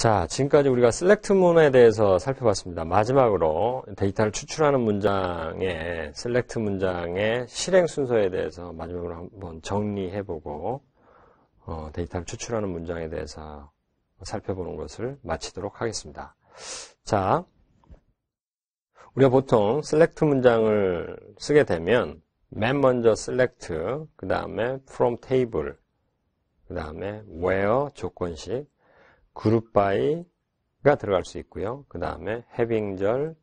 자, 지금까지 우리가 select문에 대해서 살펴봤습니다. 마지막으로 데이터를 추출하는 문장의 select 문장의 실행 순서에 대해서 마지막으로 한번 정리해보고 데이터를 추출하는 문장에 대해서 살펴보는 것을 마치도록 하겠습니다. 자, 우리가 보통 select 문장을 쓰게 되면 맨 먼저 select, 그 다음에 from table, 그 다음에 where 조건식, group by가 들어갈 수 있고요. 그 다음에 having절,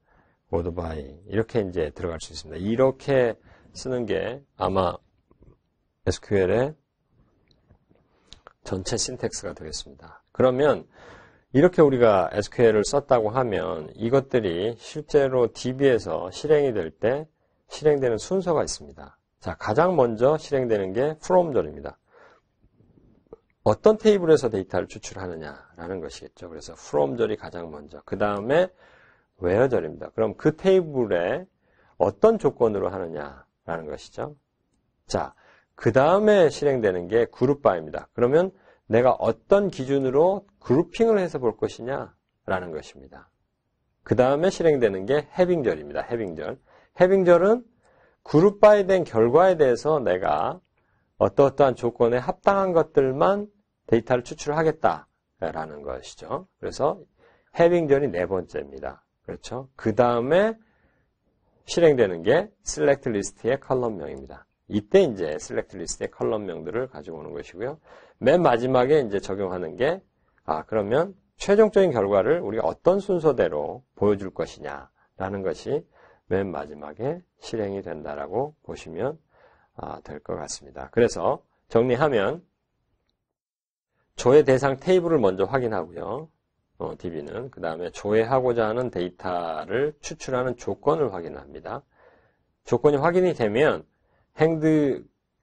order by 이렇게 이제 들어갈 수 있습니다. 이렇게 쓰는 게 아마 SQL의 전체 신텍스가 되겠습니다. 그러면 이렇게 우리가 SQL을 썼다고 하면 이것들이 실제로 DB에서 실행이 될 때 실행되는 순서가 있습니다. 자, 가장 먼저 실행되는 게 from절입니다. 어떤 테이블에서 데이터를 추출하느냐라는 것이겠죠. 그래서 from절이 가장 먼저. 그 다음에 where절입니다. 그럼 그 테이블에 어떤 조건으로 하느냐라는 것이죠. 자, 그 다음에 실행되는 게 group by입니다. 그러면 내가 어떤 기준으로 그룹핑을 해서 볼 것이냐라는 것입니다. 그 다음에 실행되는 게 having절입니다. having절. having절은 group by 된 결과에 대해서 내가 어떠한 조건에 합당한 것들만 데이터를 추출하겠다라는 것이죠. 그래서 having절이 네 번째입니다. 그렇죠? 그 다음에 실행되는 게 select list의 컬럼명입니다. 이때 이제 select list의 컬럼명들을 가지고 오는 것이고요. 맨 마지막에 이제 적용하는 게 그러면 최종적인 결과를 우리가 어떤 순서대로 보여줄 것이냐라는 것이 맨 마지막에 실행이 된다라고 보시면 될 것 같습니다. 그래서 정리하면 조회 대상 테이블을 먼저 확인하고요. DB는 그 다음에 조회하고자 하는 데이터를 추출하는 조건을 확인합니다. 조건이 확인이 되면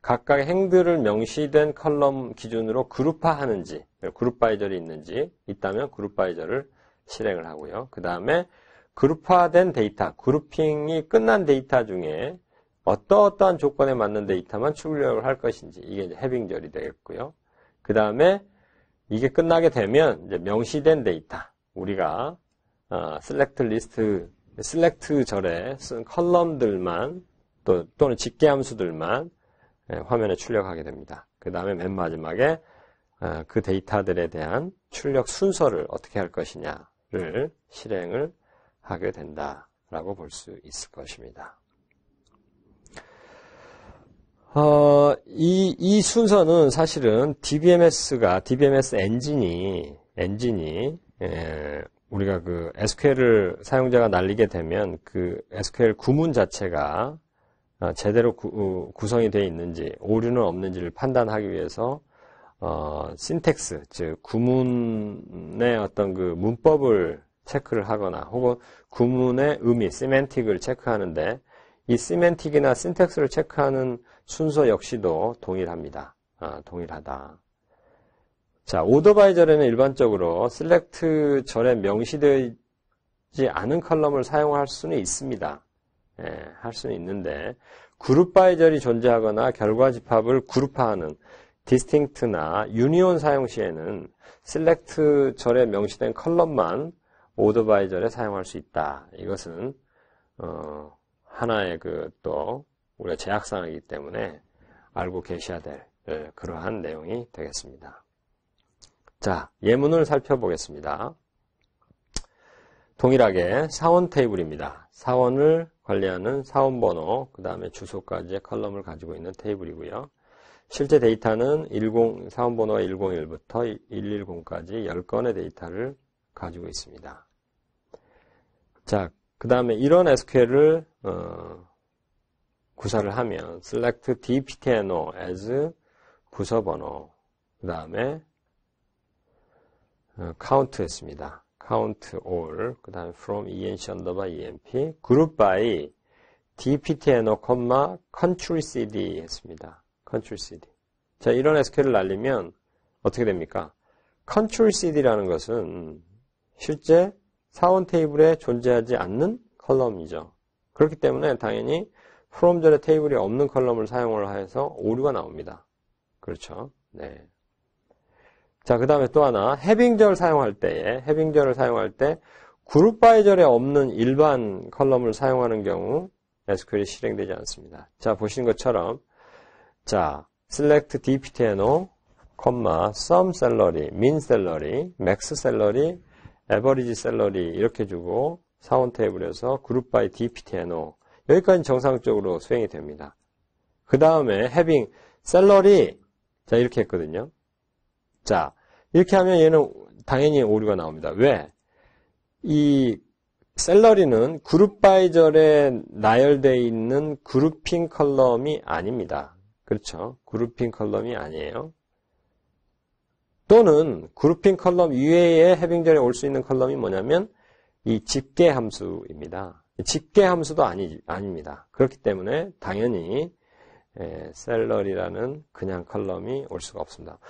각각의 행드를 명시된 컬럼 기준으로 그룹화하는지, 그룹 바이절이 있는지 있다면 그룹 바이절을 실행을 하고요. 그 다음에 그룹화된 데이터, 그룹핑이 끝난 데이터 중에 어떠한 조건에 맞는 데이터만 출력을 할 것인지 이게 이제 having절이 되겠고요. 그 다음에 이게 끝나게 되면 이제 명시된 데이터, 우리가 select list, select 절에 쓴 컬럼들만 또는 집계함수들만 화면에 출력하게 됩니다. 그 다음에 맨 마지막에 그 데이터들에 대한 출력 순서를 어떻게 할 것이냐를 실행을 하게 된다라고 볼 수 있을 것입니다. 이 순서는 사실은 DBMS 엔진이, 우리가 그 SQL을 사용자가 날리게 되면 그 SQL 구문 자체가 제대로 구성이 되어 있는지, 오류는 없는지를 판단하기 위해서, 신텍스, 즉, 구문의 어떤 그 문법을 체크를 하거나, 혹은 구문의 의미, 시멘틱을 체크하는데, 이 시멘틱이나 신텍스를 체크하는 순서 역시도 동일합니다. 동일하다. 자, 오더 바이 절에는 일반적으로 select 절에 명시되지 않은 컬럼을 사용할 수는 있습니다. 할 수는 있는데, 그룹 바이 절이 존재하거나 결과 집합을 그룹화하는 distinct나 union 사용 시에는 select 절에 명시된 컬럼만 오더 바이 절에 사용할 수 있다. 이것은, 하나의 또 우리가 제약사항이기 때문에 알고 계셔야 될 그러한 내용이 되겠습니다. 자, 예문을 살펴보겠습니다. 동일하게 사원 테이블입니다. 사원을 관리하는 사원번호, 그 다음에 주소까지의 컬럼을 가지고 있는 테이블이고요. 실제 데이터는 사원번호가 101부터 110까지 10건의 데이터를 가지고 있습니다. 자, 그 다음에 이런 SQL을 구사를 하면 select dptno as 부서번호, 그 다음에 count 했습니다. count all, 그 다음에 from enc_emp, group by dptno, country cd 했습니다. country cd. 자, 이런 SQL을 날리면 어떻게 됩니까? country cd라는 것은 실제 사원 테이블에 존재하지 않는 컬럼이죠. 그렇기 때문에 당연히 from절의 테이블이 없는 컬럼을 사용을 해서 오류가 나옵니다. 그렇죠? 네. 자, 그 다음에 또 하나, 해빙절을 사용할 때 그룹 바이 절에 없는 일반 컬럼을 사용하는 경우 SQL이 실행되지 않습니다. 자, 보시는 것처럼, 자, select dptno, sum salary, min salary, max salary, average salary 이렇게 주고 사원 테이블에서 group by dptno 여기까지 정상적으로 수행이 됩니다. 그 다음에 having salary 자 이렇게 했거든요. 자 이렇게 하면 얘는 당연히 오류가 나옵니다. 왜? 이 셀러리는 그룹 바이 절에 나열되어 있는 그룹핑 컬럼이 아닙니다. 그렇죠? 그룹핑 컬럼이 아니에요. 또는 그룹핑 컬럼 이외에 해빙절에 올 수 있는 컬럼이 뭐냐면 이 집계 함수입니다. 집계 함수도 아닙니다. 그렇기 때문에 당연히 셀러리라는 그냥 컬럼이 올 수가 없습니다.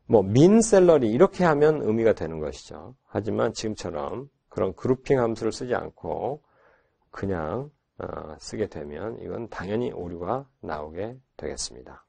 뭐 민 셀러리 이렇게 하면 의미가 되는 것이죠. 하지만 지금처럼 그런 그룹핑 함수를 쓰지 않고 그냥 쓰게 되면 이건 당연히 오류가 나오게 되겠습니다.